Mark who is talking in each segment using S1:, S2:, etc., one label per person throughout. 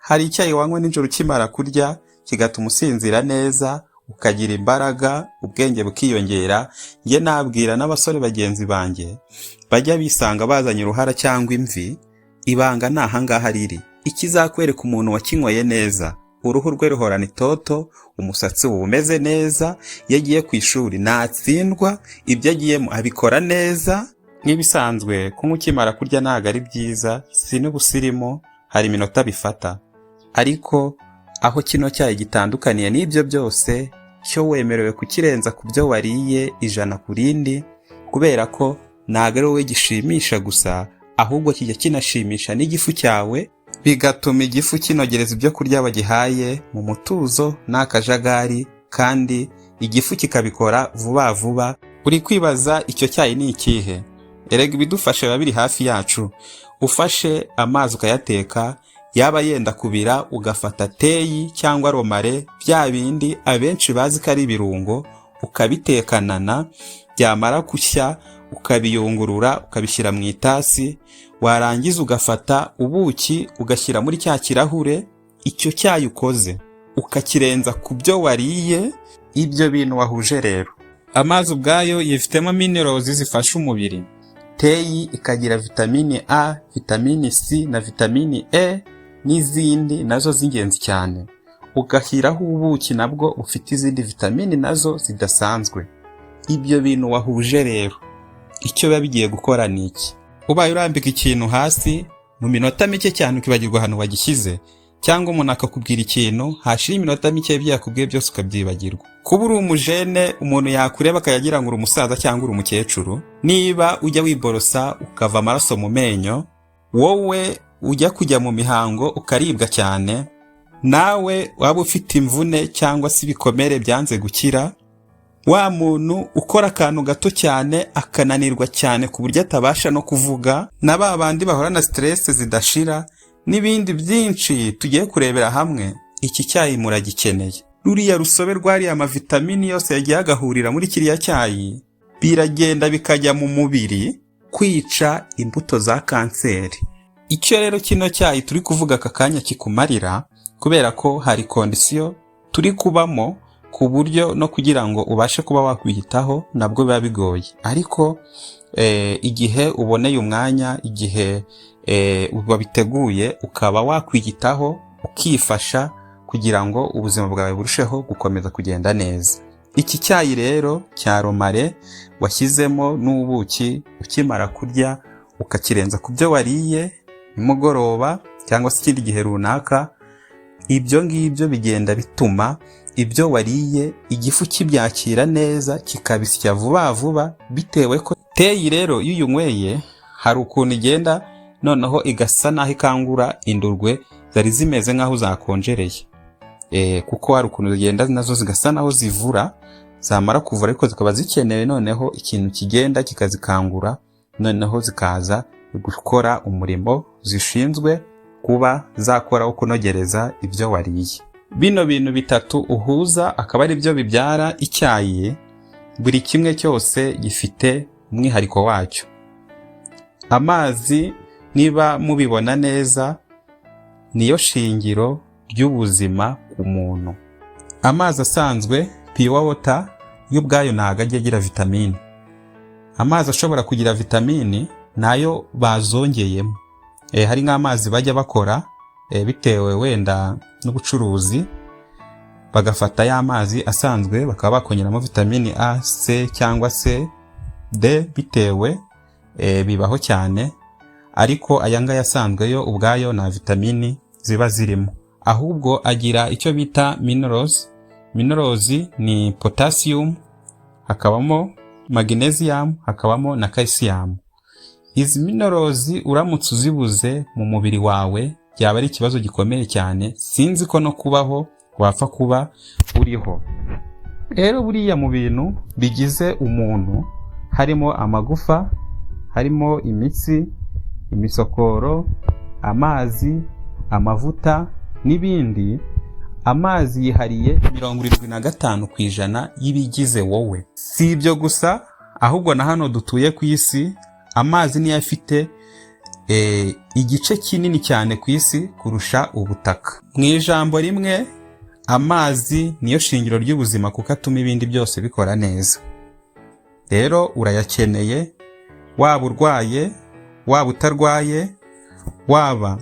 S1: hari icyayi wanywa nijoro ukimara kurya kigatuma usinzira neza, ukagira imbaraga, ubwenge bukiyongera. Njye nabwira n'abasore bagenzi banjye bajya bisanga bazanye uruhara cyangwa imvi, ibanga ni ahangaha riri. Ikizakwereka umuntu wakinyweye neza, uruhu rwe ruhorana itoto, umusatsi we umeze neza, iyo agiye ku ishuri ntatsindwa, ibyo agiyemo abikora neza. Nk'ibisanzwe kunywa ukimara kurya ntabwo ari byiza, si n'ubusirimu, hari iminota bifata. Ariko aho kino cyayi gitandukaniye n'ibyo byose, cyo wemerewe kukirenza ku byo wariye ijana ku rindi, kubera ko ntabwo ari wowe gishimisha gusa, ahubwo kijya kinashimisha n'igifu cyawe, bigatuma igifu kinogereza ibyo kurya bagihaye mu mutuzo nta kajagari, kandi igifu kikabikora vuba vuba. Uri kwibaza icyo cyayi ni ikihe? Erega ibidufasha biba biri hafi yacu. Ufashe amazi ukayateka, yaba yenda kubira ugafata teyi cyangwa romare, bya bindi abenshi bazi ko ari ibirungo, ukabitekanana, byamara gushya ukabiyungurura ukabishyira mu itasi, warangiza ugafata ubuki ugashyira muri cya kirahure, icyo cyayi ukoze ukakirenza ku byo wariye. Ibyo bintu wahuje rero. Amazi ubwayo yifitemo minerals zifasha umubiri. Teyi ikagira vitamini A, vitamini C na vitamini E n'izindi nazo z'ingenzi cyane. Ugashyiraho ubuki nabwo ufite izindi vitamini nazo zidasanzwe. Ibyo bintu wahuje rero, icyo biba bigiye gukora ni iki? Ubaye urambika ikintu hasi mu minota mike cyane ukibagirwa ahantu wagishyize, cyangwa umuntu akakubwira ikintu hashira iminota mike ibyo yakubwiye byose ukabyibagirwa. Kuba uri umujene, umuntu yakureba akayagira ngo uri umusaza cyangwa uri umukecuru. Niba ujya wiborosa ukava amaraso mu menyo, wowe ujya kujya mu mihango ukaribwa cyane, nawe waba ufite imvune cyangwa se ibikomere byanze gukira, wa muntu ukora akantu gato cyane akananirwa cyane ku buryo atabasha no kuvuga, na ba bandi bahorana stress zidashira, n'ibindi byinshi tugiye kurebera hamwe, iki cyayi muragikeneye. Ruriya rusobe rwariya amavitamini yose yagiye agahurira muri kiriya cyayi, biragenda bikajya mu mubiri kwica imbuto za kanseri. Icyo rero kino cyayi turi kuvuga aka kanya kikumarira, kubera ko hari kondisiyo turi kubamo, ku buryo no kugira ngo ubashe kuba wakwiyitaho nabwo biba bigoye. Ariko igihe uboneye umwanya, igihe wabiteguye, ukaba wakwiyitaho ukifasha kugira ngo ubuzima bwawe burusheho gukomeza kugenda neza. Iki cyayi rero cya romare washyizemo n'ubuki, ukimara kurya ukakirenza ku byo wariye nimugoroba cyangwa se ikindi gihe runaka, ibyo ngibyo bigenda bituma ibyo wariye igifu kibyakira neza, kikabisya vuba vuba, bitewe ko teyi rero iyo uyunyweye hari ukuntu igenda noneho igasa naho ikangura indurwe zari zimeze nk'aho zakonjereye. Kuko hari ukuntu zigenda nazo zigasa naho zivura, zamara kuvura ariko zikaba zikenewe noneho ikintu kigenda kikazikangura, noneho zikaza gukora umurimo zishinzwe kuba zakora wo kunogereza ibyo wariye. Bino bintu bitatu uhuza akaba ari byo bibyara icyayi. Buri kimwe cyose gifite umwihariko wacyo. Amazi niba mubibona neza niyo shingiro ry'ubuzima ku muntu. Amazi asanzwe pure water yo ubwayo ntabwo ajya agira vitamini. Amazi ashobora kugira vitamini nayo bazongeyemo. Hari nk'amazi bajya bakora bitewe wenda n'ubucuruzi, bagafata ya mazi asanzwe bakaba bakongeramo vitamini A, C cyangwa se D bitewe, bibaho cyane. Ariko aya ngaya asanzwe yo ubwayo nta vitamini ziba zirimo, ahubwo agira icyo bita minerals. Minerals ni potassium, hakabamo magnesium, hakabamo na calcium. Izi minerals uramutse uzibuze mu mubiri wawe byaba ari ikibazo gikomeye cyane, sinzi ko no kubaho wapfa kuba uriho. Rero buriya mu bintu bigize umuntu harimo amagufa, harimo imitsi, imisokoro, amazi, amavuta n'ibindi. Amazi yihariye 75% y'ibigize wowe. Si ibyo gusa, ahubwo na hano dutuye ku isi, amazi niyo afite igice kinini cyane ku isi kurusha ubutaka. Mu ijambo rimwe, amazi niyo shingiro ry'ubuzima kuko atuma ibindi byose bikora neza. Rero urayakeneye, waba urwaye, waba utarwaye, waba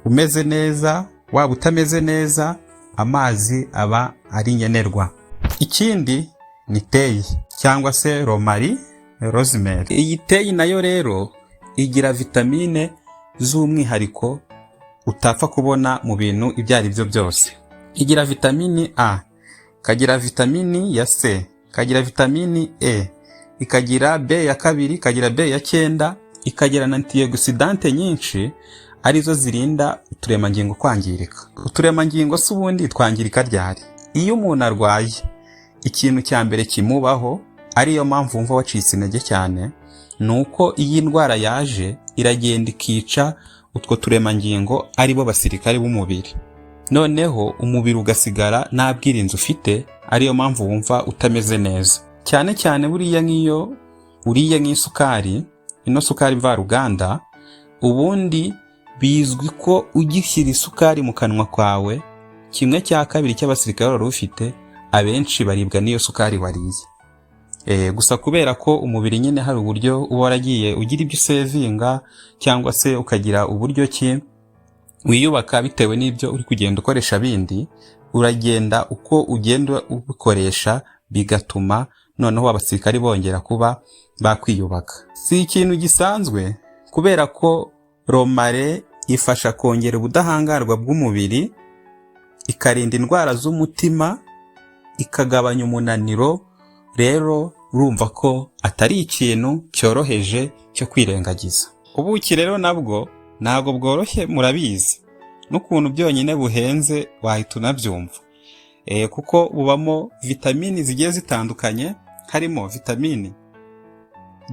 S1: umeze neza, waba utameze neza, amazi aba ari nkenerwa. Ikindi ni teyi cyangwa se rosemary. Iyi teyi nayo rero igira vitamine z'umwihariko utapfa kubona mu bintu ibyo ari byo byose. Igira vitamini A, ikagira vitamini ya C, ikagira vitamini E, ikagira B ya kabiri, ikagira B ya 9, ikagira na antioxidante nyinshi arizo zirinda uturemangingo kwangirika. Uturemangingo si ubundi twangirika ryari? Iyo umuntu arwaye, ikintu cya mbere kimubaho, ariyo mpamvu wumva wacitse intege cyane, nuko iyi ndwara yaje iragenda ikica utwo turemangingo aribo basirikare b'umubiri. Noneho umubiri ugasigara nta bwirinzi ufite, ariyo mpamvu wumva utameze neza. Cyane cyane buriya nk'iyo uriye nk'isukari, ino sukari mvaruganda, ubundi bizwi ko ugishyira isukari mu kanwa kwawe, 1/2 cy'abasirikare wari ufite abenshi baribwa n'iyo sukari wariye. Gusa kubera ko umubiri nyine hari uburyo uba waragiye ugira ibyo usevinga cyangwa se ukagira uburyo ki wiyubaka bitewe n'ibyo uri kugenda ukoresha bindi, uragenda uko ugenda ubikoresha bigatuma noneho abasirikari bongera kuba bakwiyubaka. Si ikintu gisanzwe kubera ko romare ifasha kongera ubudahangarwa bw'umubiri, ikarinda indwara z'umutima, ikagabanya umunaniro. Rero urumva ko atari ikintu cyoroheje cyo kwirengagiza. Ubuki rero nabwo ntago bworoshye, murabizi n'ukuntu byonyine buhenze wahita unabyumva, kuko bubamo vitamini zigiye zitandukanye, harimo vitamini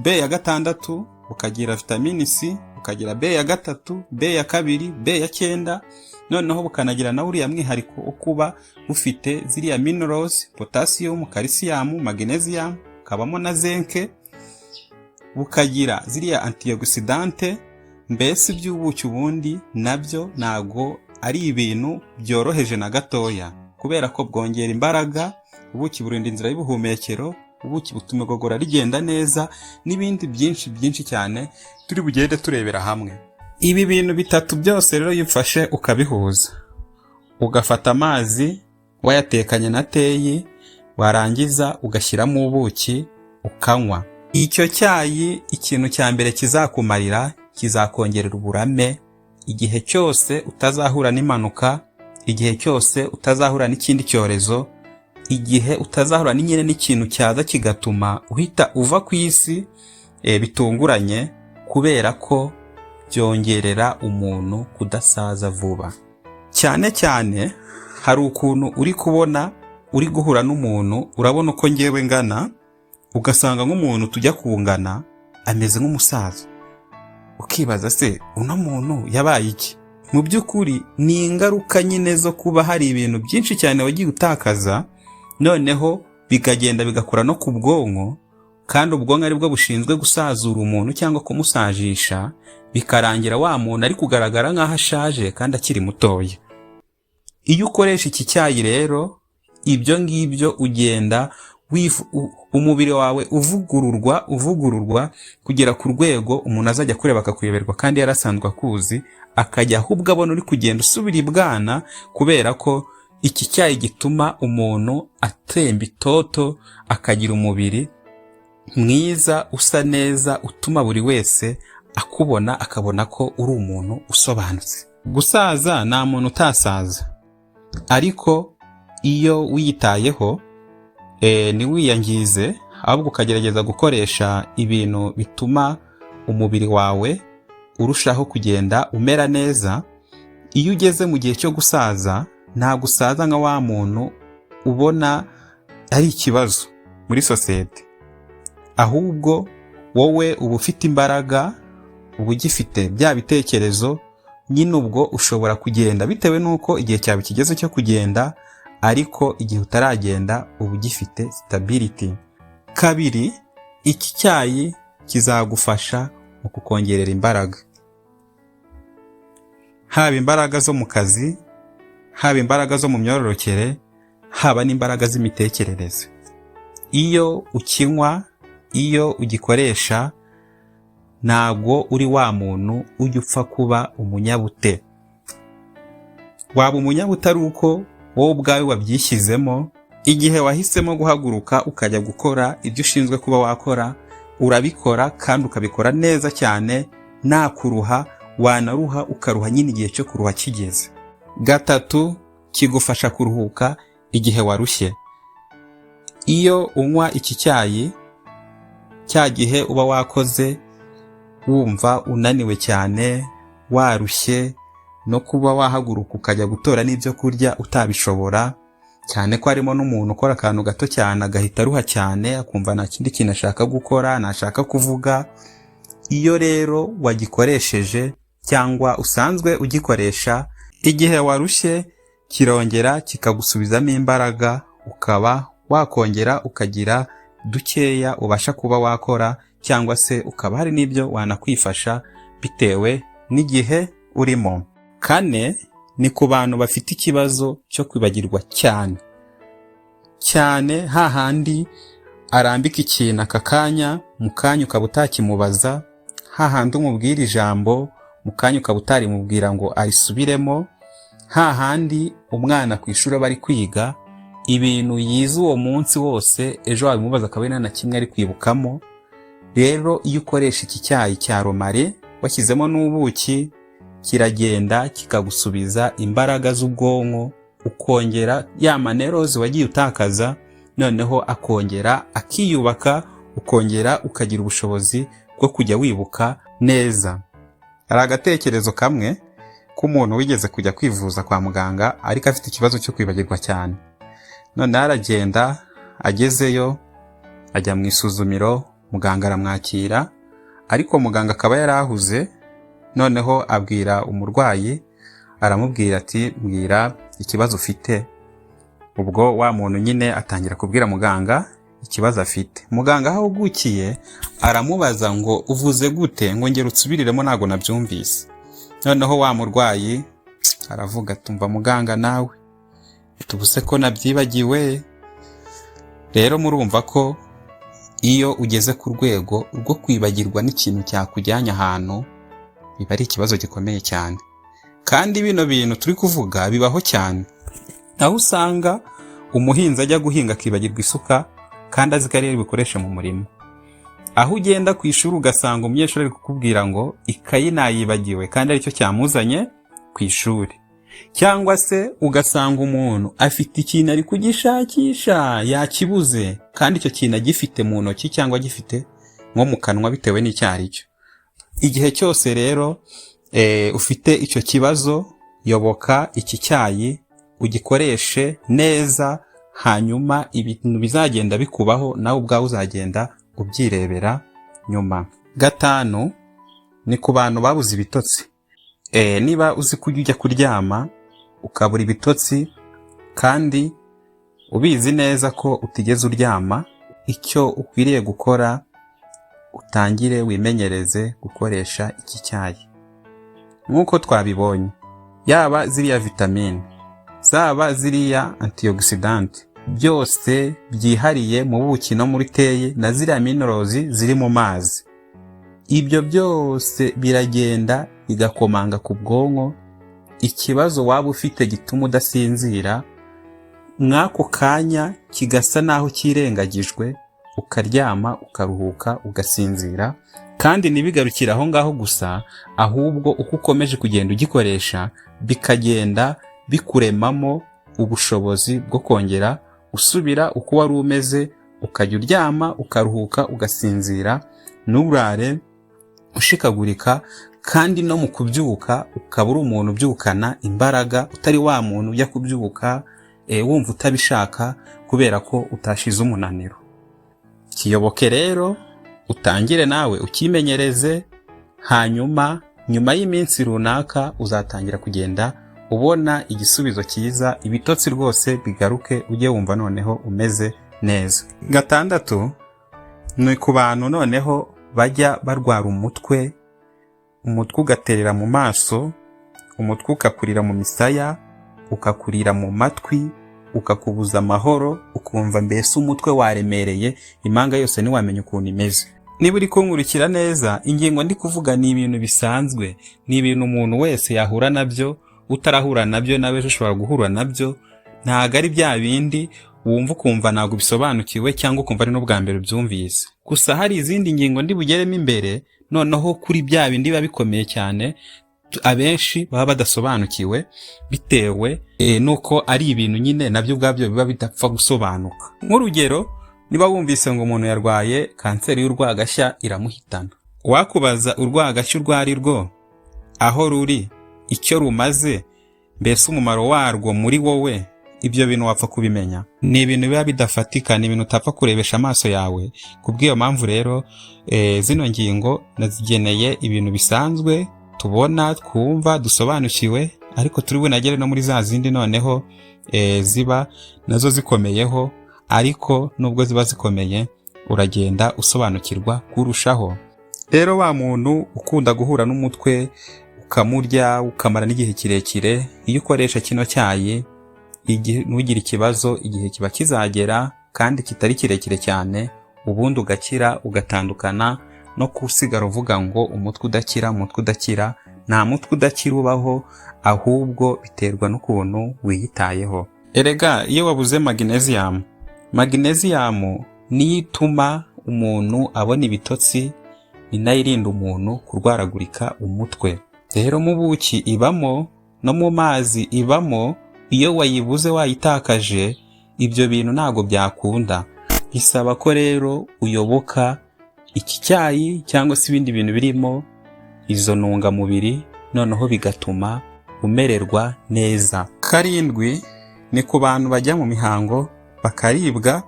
S1: B ya 6, bukagira vitamini C, bukagira B ya 3, B ya 2, B ya 9, noneho bukanagira na uriya mwihariko wo kuba bufite ziriya minerals, potassium, calcium, magnesium, kabamo na zinc, bukagira ziriya antioxidante. Mbese iby'ubuki ubundi nabyo ntago ari ibintu byoroheje na gatoya, kubera ko bwongera imbaraga, ubuki burinda inzira y'ubuhumekero, ubuki butuma igogora rigenda neza, n'ibindi byinshi cyane turi bugende turebera hamwe. Ibi bintu bitatu byose rero yifashe ukabihuza, ugafata amazi wayatekanye na teyi, warangiza ugashyiramo ubuki ukanywa. Icyo cyayi ikintu cya mbere kizakumarira, kizakongerera uburame igihe cyose utazahura n'impanuka, igihe cyose utazahura n'ikindi cyorezo, igihe utazahura n'inyene n'ikintu cyaza kigatuma uhita uva ku isi bitunguranye, kubera ko byongerera umuntu kudasaza vuba. Cyane cyane hari ukuntu uri kubona uri guhura n'umuntu, urabona uko ngewe ngana, ugasanga nk'umuntu tujya kungana ameze nk'umusaza, ukibaza se uno muntu yabaye iki? Mu by'ukuri ni ingaruka nyine zo kuba hari ibintu byinshi cyane wagiye utakaza, noneho bikagenda bigakora no ku bwonko, kandi ubwonko aribwo bushinzwe gusazura umuntu cyangwa kumusajisha, bikarangira wa muntu ari kugaragara nk'aho ashaje kandi akiri mutoya. Iyo ukoresha iki cyayi rero, ibyo ngibyo ugenda umubiri wawe uvugururwa kugera ku rwego umuntu azajya kureba akakuyoberwa kandi yarasanzwe akuzi, akajya ahubwo abona uri kugenda usubira ibwana, kubera ko iki cyayi gituma umuntu atemba itoto, akagira umubiri mwiza usa neza, utuma buri wese akubona akabona ko uri umuntu usobanutse. Gusaza nta muntu utasaza, ariko iyo wiyitayeho ntiwiyangize, ahubwo ukagerageza gukoresha ibintu bituma umubiri wawe urushaho kugenda umera neza. Iyo ugeze mu gihe cyo gusaza, nta gusaza nka wa muntu ubona ari ikibazo muri sosiyete, ahubwo wowe uba ufite imbaraga, uba ugifite bya bitekerezo, nyine ubwo ushobora kugenda bitewe n'uko igihe cyawe kigeze cyo kugenda, ariko igihe utaragenda uba ugifite stability. Kabiri, iki cyayi kizagufasha mu kukongerera imbaraga. haba imbaraga zo mu kazi, haba imbaraga zo mu myororokere, haba n'imbaraga z'imitekerereze. Iyo ukinywa, iyo ugikoresha, ntabwo uri wa muntu ujya upfa kuba umunyabute. Waba umunyabute ari uko wowe ubwawe wabyishyizemo. Igihe wahisemo guhaguruka ukajya gukora ibyo ushinzwe kuba wakora, urabikora kandi ukabikora neza cyane, nta kuruha, wanaruha ukaruha nyine igihe cyo kuruha kigeze. 3, kigufasha kuruhuka igihe warushye. Iyo unywa iki cyayi, cya gihe uba wakoze wumva unaniwe cyane, warushye, no kuba wahaguruka ukajya gutora n'ibyo kurya utabishobora, cyane ko harimo n'umuntu ukora akantu gato cyane agahita aruha cyane, akumva nta kindi kintu ashaka gukora, ntashaka kuvuga. Iyo rero wagikoresheje cyangwa usanzwe ugikoresha, igihe warushye kirongera kikagusubizamo imbaraga, ukaba wakongera ukagira dukeya ubasha kuba wakora, cyangwa se ukaba hari n'ibyo wanakwifasha bitewe n'igihe urimo. 4, ni ku bantu bafite ikibazo cyo kwibagirwa cyane, hahandi arambika ikintu aka kanya, mu kanya ukaba utakimubaza, hahandi umubwira ijambo, mu kanya ukaba utarimubwira ngo arisubiremo, hahandi umwana ku ishuri bari kwiga ibintu yize uwo munsi wose, ejo wabimubaza akaba nta na kimwe ari kwibukamo. Rero iyo ukoresha iki cyayi cya romare washyizemo n'ubuki, kiragenda kikagusubiza imbaraga z'ubwonko, ukongera ya manerozi wagiye utakaza, noneho akongera akiyubaka, ukongera ukagira ubushobozi bwo kujya wibuka neza. Hari agatekerezo kamwe k'umuntu wigeze kujya kwivuza kwa muganga ariko afite ikibazo cyo kwibagirwa cyane. None aragenda, agezeyo, ajya mu isuzumiro, muganga aramwakira, ariko muganga akaba yarahuze. Noneho abwira umurwayi, aramubwira ati mbwira ikibazo ufite. Ubwo wa muntu nyine atangira kubwira muganga ikibazo afite. Muganga aho ugukiye aramubaza ngo uvuze gute, ngo ngera utsubiriremo ntago nabyumvise. Noneho wa murwayi aravuga tumva muganga nawe tubuse ko nabyibagiwe. Rero murumva ko iyo ugeze ku rwego rwo kwibagirwa n'ikintu cyakujyanye ahantu, biba ari ikibazo gikomeye cyane. Kandi bino bintu turi kuvuga bibaho cyane, aho usanga umuhinzi ajya guhinga akibagirwa isuka kandi azi ko ari bikoresha mu murimo. Aho ugenda ku ishuri ugasanga umunyeshuri ari kukubwira ngo ikayi nayibagiwe kandi aricyo cyamuzanye ku ishuri. Cyangwa se ugasanga umuntu afite ikintu ari kugishakisha yakibuze kandi icyo kintu agifite mu ntoki cyangwa agifite nko mu kanwa bitewe n'icyo ari cyo. Igihe cyose rero ufite icyo kibazo, yoboka iki cyayi ugikoreshe neza, hanyuma ibintu bizagenda bikubaho nawe ubwawe uzagenda ubyirebera nyuma. 5, ni ku bantu babuze ibitotsi. Niba uzi ko ujya kuryama ukabura ibitotsi kandi ubizi neza ko utigeze uryama, icyo ukwiriye gukora, utangire wimenyereze gukoresha iki cyayi. Nk'uko twabibonye, yaba ziriya vitamine, zaba ziriya antioxidant, byose byihariye mu buki no muri teye, na ziriya minerals ziri mu mazi. Ibyo byose biragenda bigakomanga ku bwonko. Ikibazo waba ufite gituma udasinzira, mwako kanya kigasa naho kirengagijwe, ukaryama ukaruhuka ugasinzira. Kandi nibigarukira aho ngaho gusa, ahubwo uko ukomeje kugenda ugikoresha bikagenda bikuremamo ubushobozi bwo kongera usubira uko wari umeze, ukajya uryama ukaruhuka ugasinzira, nturare ushikagurika. Kandi no mu kubyuka ukaba uri umuntu ubyukana imbaraga, utari wa muntu ujya kubyuka wumva utabishaka kubera ko utashize umunaniro. Kiyoboke rero, utangire nawe ukimenyereze, hanyuma nyuma y'iminsi runaka uzatangira kugenda ubona igisubizo cyiza, ibitotsi rwose bigaruke, ujye wumva noneho umeze neza. 6, ni ku bantu noneho bajya barwara umutwe ugaterera mu maso, umutwe ukakurira mu misaya, ukakurira mu matwi, ukakubuza amahoro, ukumva mbese umutwe waremereye, impanga yose ntiwamenya ukuntu imeze. Niba uri kunkurikira neza, ingingo ndi kuvuga ni ibintu bisanzwe, ni ibintu umuntu wese yahura nabyo, utarahura nabyo nawe ushobora guhura nabyo, ntago ari bya bindi wumva ukumva ntabwo bisobanukiwe cyangwa ukumva ari n'ubwa mbere ubyumvise. Gusa hari izindi ngingo ndi bugeremo imbere, noneho kuri bya bindi biba bikomeye cyane abenshi baba badasobanukiwe bitewe nuko ari ibintu nyine nabyo ubwabyo biba bidapfa gusobanuka. Nk'urugero, niba wumvise ngo umuntu yarwaye kanseri y'urwagashya iramuhitana, wakubaza urwagashya urwo ari rwo, aho ruri, icyo rumaze, mbese umumaro warwo muri wowe, ibyo bintu wapfa kubimenya. Ni ibintu biba bidafatika, ni ibintu utapfa kurebesha amaso yawe. Kubw'iyo mpamvu rero zino ngingo nazigeneye ibintu bisanzwe tubona, twumva, dusobanukiwe, ariko turi bunagere no muri za zindi noneho ziba nazo zikomeyeho, ariko nubwo ziba zikomeye uragenda usobanukirwa kurushaho. Rero wa muntu ukunda guhura n'umutwe ukamurya ukamara n'igihe kirekire, iyo ukoresha kino cyayi ntugire ikibazo, igihe kiba kizagera kandi kitari kirekire cyane, ubundi ugakira, ugatandukana no kusigara uvuga ngo umutwe udakira, umutwe udakira. Nta mutwe udakira ubaho, ahubwo biterwa n'ukuntu wiyitayeho. Erega iyo wabuze magnesium niyo ituma umuntu abona ibitotsi, ni nayo irinda umuntu kurwaragurika umutwe. Rero mu buki ibamo, no mu mazi ibamo, iyo wayibuze wayitakaje, ibyo bintu ntago byakunda. Bisaba ko rero uyoboka iki cyayi cyangwa se ibindi bintu birimo izo ntungamubiri, noneho bigatuma umererwa neza. 7 ni ku bantu bajya mu mihango bakaribwa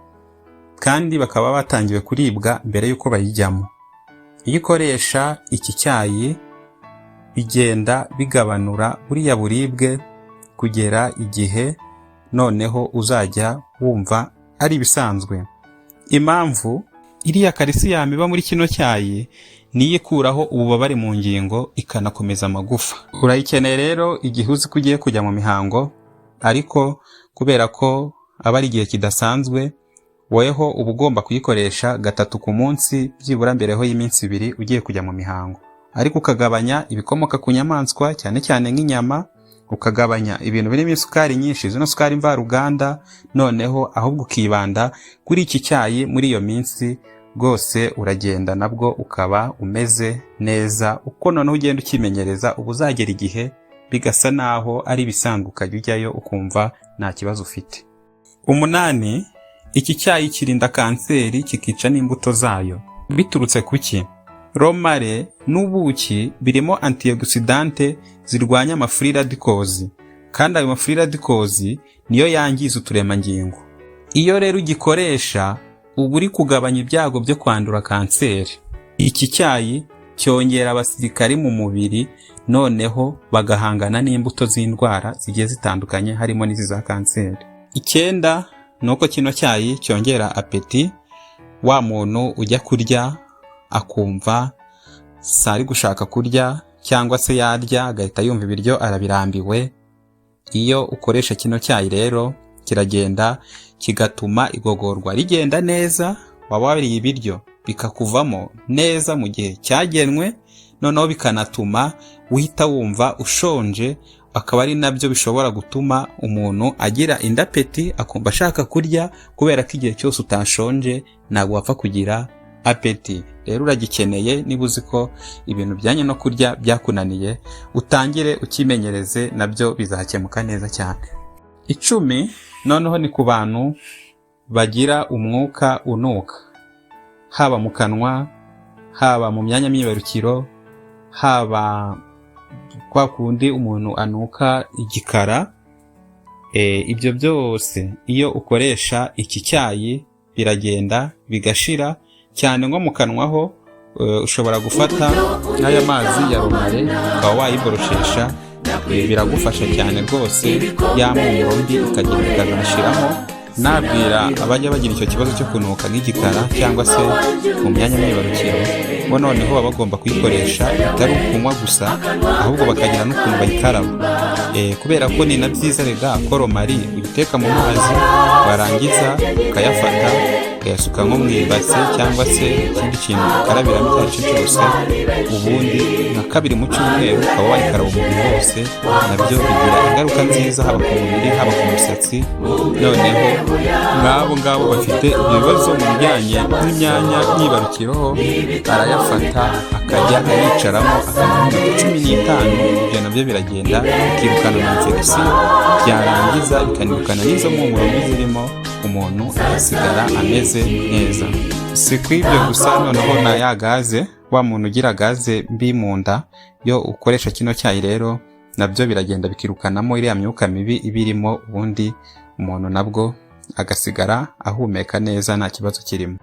S1: kandi bakaba batangiwe kuribwa mbere yuko bayijyamo. Iyo ukoresha iki cyayi bigenda bigabanura buriya buribwe kugera igihe noneho uzajya wumva ari ibisanzwe. Impamvu iriya calcium iba muri kino cyayi niyo ikuraho ububabare mu ngingo ikanakomeza amagufa. Urayikeneye rero igihe uzi ko ugiye kujya mu mihango, ariko kubera ko aba ari igihe kidasanzwe, weho uba ugomba kuyikoresha 3 ku munsi, byibura mbereho y'iminsi 2 ugiye kujya mu mihango. Ariko ukagabanya ibikomoka ku nyamaswa cyane cyane nk'inyama, ukagabanya ibintu birimo isukari nyinshi, zino sukari mvaruganda, noneho ahubwo ukibanda kuri iki cyayi muri iyo minsi, rwose uragenda nabwo ukaba umeze neza. Uko noneho ugenda ukimenyereza, ubu uzagera igihe bigasa naho ari bisanzwe, ukajya ujyayo ukumva nta kibazo ufite. 8, iki cyayi kirinda kanseri kikica n'imbuto zayo. Biturutse kuki? Romare n'ubuki birimo antioxidante zirwanya amafree radicals, kandi ayo mafree radicals niyo yangiza uturemangingo. Iyo rero ugikoresha uba uri kugabanya ibyago byo kwandura kanseri. Iki cyayi cyongera abasirikari mu mubiri, noneho bagahangana n'imbuto z'indwara zigiye zitandukanye harimo n'izi za kanseri. 9 nuko kino cyayi cyongera apeti. Wa muntu ujya kurya akumva sari gushaka kurya, cyangwa se yarya agahita yumva ibiryo arabirambiwe. Iyo ukoresha kino cyayi rero kiragenda kigatuma igogorwa rigenda neza, waba wariye ibiryo bikakuvamo neza mu gihe cyagenwe, noneho bikanatuma uhita wumva ushonje, akaba ari nabyo bishobora gutuma umuntu agira indapeti akumva ashaka kurya, kubera ko igihe cyose utashonje ntabwo wapfa kugira apeti. Rero uragikeneye, niba uzi ko ibintu bijyanye no kurya byakunaniye, utangire ukimenyereze, nabyo bizakemuka neza cyane. 10 noneho ni ku bantu bagira umwuka unuka, haba mu kanwa, haba mu myanya myibarukiro, haba kwa kundi umuntu anuka igikara. Ibyo byose iyo ukoresha iki cyayi biragenda bigashira cyane. Nko mu kanwa ho ushobora gufata n'aya mazi ya romare ukaba wayiboroshesha, biragufasha cyane rwose, ya mpumuro mbi ikagenda ikazashiramo. Nabwira abajya bagira icyo kibazo cyo kunuka nk'igikara cyangwa se mu myanya myibarukiro, bo noneho baba bagomba kuyikoresha bitari ukunywa gusa, ahubwo bakagira n'ukuntu bayikaraba. Kubera ko ni na byiza rega ko romari uyiteka mu mazi, warangiza ukayafata ukayasuka nko mu ibase cyangwa se ikindi kintu ukarabiramo icyo ari cyo cyose, ubundi nka 2 mu cyumweru ukaba wayikaraba umubiri wose. Nabyo bigira ingaruka nziza haba ku mubiri haba ku musatsi. Noneho nk'abo ngabo bafite ibibazo mu bijyanye n'imyanya myibarukiro, arayafata akajya ayicaramo akamara iminota 15. Ibyo nabyo biragenda bikirukana na infection, byarangiza bikanirukana n'izo mpumuro mbi zirimo, umuntu agasigara ameze neza. Si kw'ibyo gusa, noneho na ya gaze, wa muntu ugira gaze mbi mu nda, yo ukoresha kino cyayi rero nabyo biragenda bikirukanamo iriya myuka mibi ibirimo, ubundi umuntu nabwo agasigara ahumeka neza nta kibazo kirimo.